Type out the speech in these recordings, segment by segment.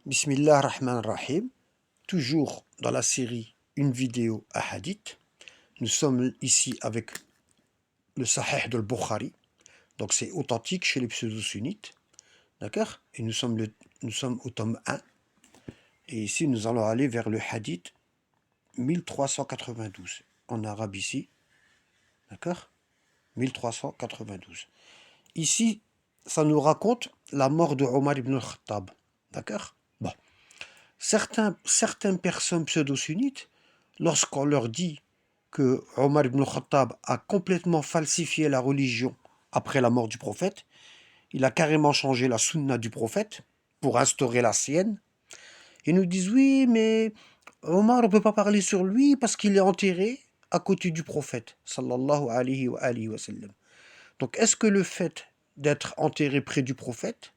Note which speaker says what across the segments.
Speaker 1: Bismillah ar-Rahman ar-Rahim, toujours dans la série Une vidéo à hadith. Nous sommes ici avec le Sahih de Bukhari, donc c'est authentique chez les pseudo-sunnites, d'accord? Et nous sommes au tome 1, et ici nous allons aller vers le hadith 1392, en arabe ici, d'accord? 1392. Ici, ça nous raconte la mort de Omar ibn al-Khattab, d'accord? Bon. Certaines personnes pseudo-sunnites, lorsqu'on leur dit que Omar ibn al-Khattab a complètement falsifié la religion après la mort du prophète, il a carrément changé la sunna du prophète pour instaurer la sienne, ils nous disent oui, mais Omar, on ne peut pas parler sur lui parce qu'il est enterré à côté du prophète, sallallahu alayhi wa sallam. Donc est-ce que le fait d'être enterré près du prophète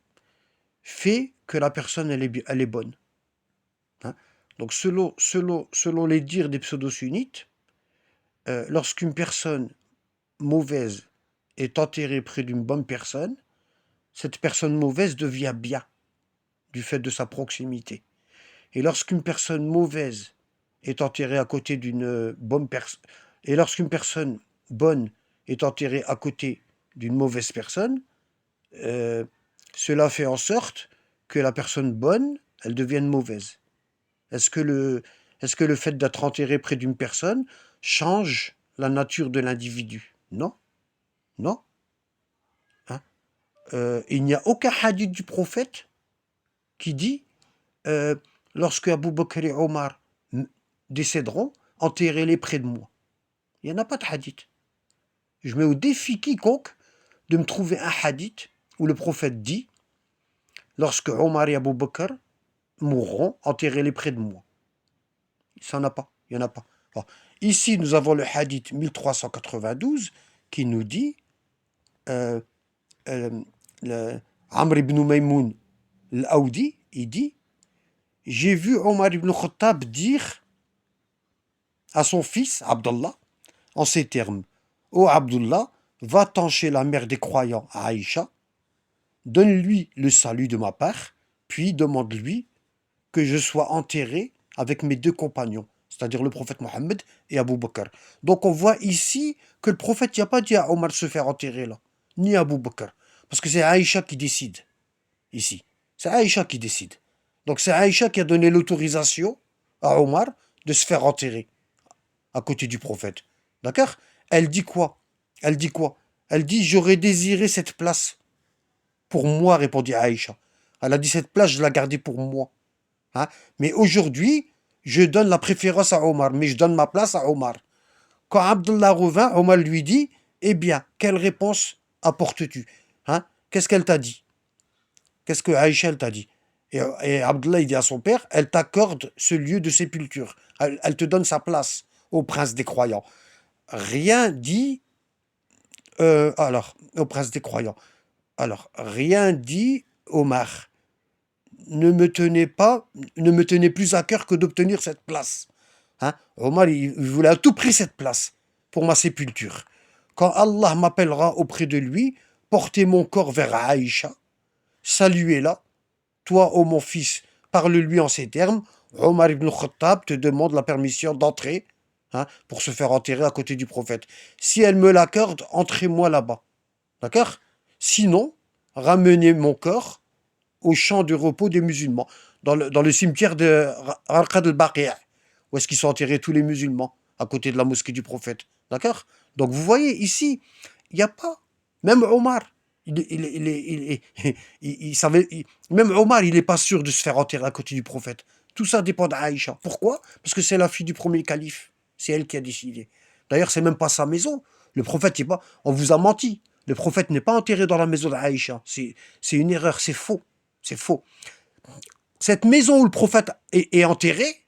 Speaker 1: fait que la personne elle est bonne? Donc selon les dires des pseudo-sunnites, lorsqu'une personne mauvaise est enterrée près d'une bonne personne, cette personne mauvaise devient bien du fait de sa proximité. Et lorsqu'une personne mauvaise est enterrée à côté d'une bonne personne, et lorsqu'une personne bonne est enterrée à côté d'une mauvaise personne, cela fait en sorte que la personne bonne, elle devienne mauvaise. Est-ce que le fait d'être enterré près d'une personne change la nature de l'individu? Non, non. Hein? Il n'y a aucun hadith du prophète qui dit lorsque Abu Bakr et Omar décéderont, enterrez-les près de moi. Il n'y en a pas de hadith. Je mets au défi quiconque de me trouver un hadith où le prophète dit lorsque Omar et Abu Bakr mourront, enterrez-les près de moi. Ça n'en a pas, il n'y en a pas. Alors, ici, nous avons le hadith 1392 qui nous dit Amr ibn Maymoun al-Aoudi, il dit j'ai vu Omar ibn Khattab dire à son fils Abdallah en ces termes: ô Abdullah, va-t'en chez la mère des croyants à Aïcha, donne-lui le salut de ma part, puis demande-lui que je sois enterré avec mes deux compagnons, c'est-à-dire le prophète Mohammed et Abu Bakr. Donc on voit ici que le prophète n'a pas dit à Omar de se faire enterrer là, ni à Abu Bakr, parce que c'est Aïcha qui décide ici. C'est Aïcha qui décide. Donc c'est Aïcha qui a donné l'autorisation à Omar de se faire enterrer à côté du prophète. D'accord? Elle dit quoi? Elle dit quoi? Elle dit j'aurais désiré cette place pour moi, répondit Aïcha. Elle a dit cette place, je la gardais pour moi. Hein? Mais aujourd'hui, je donne la préférence à Omar, mais je donne ma place à Omar. Quand Abdullah revint, Omar lui dit eh bien, quelle réponse apportes-tu? Hein? Qu'est-ce qu'elle t'a dit? Qu'est-ce que Aïcha t'a dit? Et Abdullah il dit à son père elle t'accorde ce lieu de sépulture. Elle te donne sa place au prince des croyants. Rien dit. Alors, au prince des croyants. Alors, rien dit Omar. Ne me tenait plus à cœur que d'obtenir cette place. Hein? Omar, il voulait à tout prix cette place pour ma sépulture. Quand Allah m'appellera auprès de lui, portez mon corps vers Aïcha, saluez-la. Toi, ô mon fils, parle-lui en ces termes. Omar ibn Khattab te demande la permission d'entrer pour se faire enterrer à côté du prophète. Si elle me l'accorde, entrez-moi là-bas. D'accord? Sinon, ramenez mon corps au champ de repos des musulmans, dans le cimetière de Arqad al-Baqi', où est-ce qu'ils sont enterrés tous les musulmans, à côté de la mosquée du prophète. D'accord? Donc vous voyez, ici, il n'y a pas. Même Omar, il savait, même Omar, il n'est pas sûr de se faire enterrer à côté du prophète. Tout ça dépend d'Aïcha. Pourquoi? Parce que c'est la fille du premier calife. C'est elle qui a décidé. D'ailleurs, c'est même pas sa maison. Le prophète n'est pas. On vous a menti. Le prophète n'est pas enterré dans la maison d'Aïcha. C'est une erreur, c'est faux. C'est faux. Cette maison où le prophète est enterré,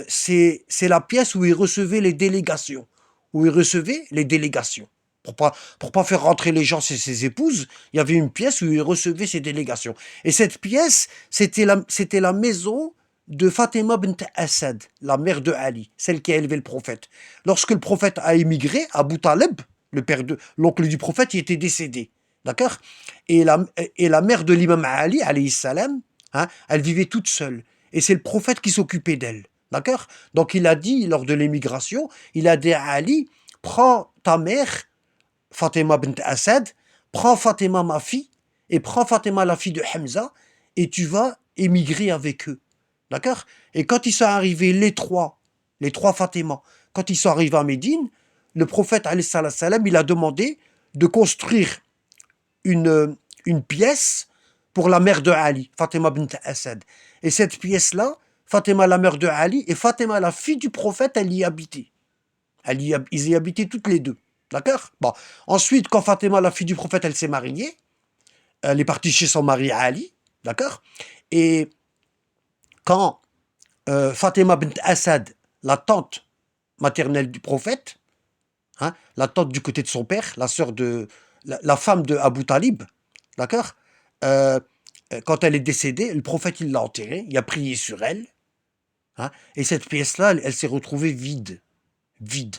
Speaker 1: c'est la pièce où il recevait les délégations. Où il recevait les délégations. Pour pas faire rentrer les gens chez ses épouses, il y avait une pièce où il recevait ses délégations. Et cette pièce, c'était la maison de Fatima bint Asad, la mère de Ali, celle qui a élevé le prophète. Lorsque le prophète a émigré, Abu Talib, l'oncle du prophète, il était décédé. D'accord? Et la mère de l'imam Ali, alayhi salam, hein, elle vivait toute seule. Et c'est le prophète qui s'occupait d'elle. D'accord? Donc il a dit, lors de l'émigration, il a dit à Ali, prends ta mère, Fatima bint Asad, prends Fatima ma fille, et prends Fatima la fille de Hamza, et tu vas émigrer avec eux. D'accord? Et quand ils sont arrivés, les trois Fatima, quand ils sont arrivés à Médine, le prophète, alayhi salam, il a demandé de construire une pièce pour la mère de Ali, Fatima bint Asad. Et cette pièce-là, Fatima, la mère de Ali, et Fatima, la fille du prophète, elle y habitait. Ils y habitaient toutes les deux. D'accord? Bon. Ensuite, quand Fatima, la fille du prophète, elle s'est mariée, elle est partie chez son mari Ali. D'accord? Et quand Fatima bint Asad, la tante maternelle du prophète, hein, la tante du côté de son père, la sœur de la femme de Abu Talib, d'accord, euh, quand elle est décédée, le prophète il l'a enterrée, il a prié sur elle, hein, et cette pièce-là, elle s'est retrouvée vide, vide,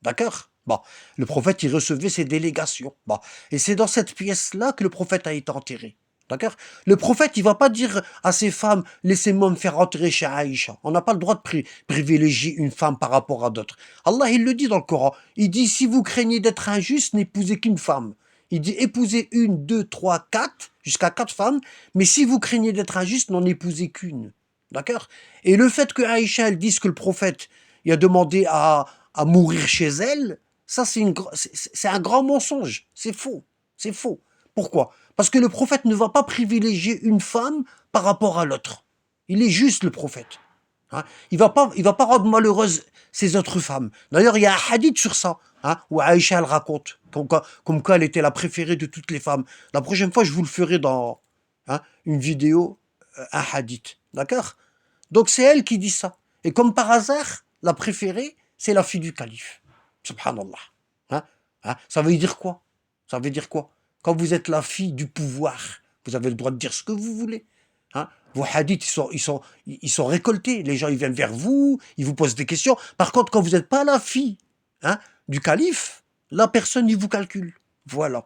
Speaker 1: d'accord. Bon, le prophète il recevait ses délégations, bon, et c'est dans cette pièce-là que le prophète a été enterré. D'accord? Le prophète, il va pas dire à ses femmes, laissez-moi me faire enterrer chez Aïcha. On n'a pas le droit de privilégier une femme par rapport à d'autres. Allah, il le dit dans le Coran. Il dit, si vous craignez d'être injuste, n'épousez qu'une femme. Il dit, épousez une, deux, trois, quatre, jusqu'à quatre femmes, mais si vous craignez d'être injuste, n'en épousez qu'une. D'accord? Et le fait que Aïcha, elle dise que le prophète, il a demandé à mourir chez elle, ça, c'est un grand mensonge. C'est faux. C'est faux. Pourquoi? Parce que le prophète ne va pas privilégier une femme par rapport à l'autre. Il est juste le prophète. Hein. Il va pas rendre malheureuse ces autres femmes. D'ailleurs, il y a un hadith sur ça, hein, où Aïcha elle raconte comme quoi elle était la préférée de toutes les femmes. La prochaine fois, je vous le ferai dans une vidéo, un hadith. D'accord? Donc c'est elle qui dit ça. Et comme par hasard, la préférée, c'est la fille du calife. Subhanallah. Hein? Ça veut dire quoi? Ça veut dire quoi? Quand vous êtes la fille du pouvoir, vous avez le droit de dire ce que vous voulez. Hein? Vos hadiths, ils sont récoltés. Les gens, ils viennent vers vous, ils vous posent des questions. Par contre, quand vous n'êtes pas la fille du calife, la personne, il vous calcule. Voilà.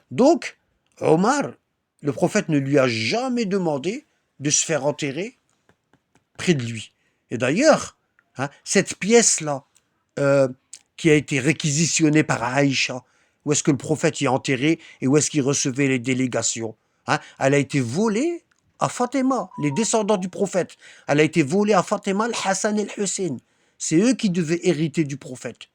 Speaker 1: Donc, Omar, le prophète ne lui a jamais demandé de se faire enterrer près de lui. Et d'ailleurs, cette pièce-là, qui a été réquisitionnée par Aïcha, où est-ce que le prophète y est enterré et où est-ce qu'il recevait les délégations, elle a été volée à Fatima, les descendants du prophète. Elle a été volée à Fatima, le Hassan et le Hussein. C'est eux qui devaient hériter du prophète,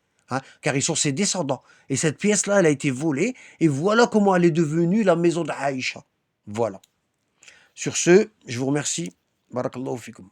Speaker 1: car ils sont ses descendants. Et cette pièce-là, elle a été volée, et voilà comment elle est devenue la maison d'Aïcha. Voilà. Sur ce, je vous remercie. Barakallahu fikum.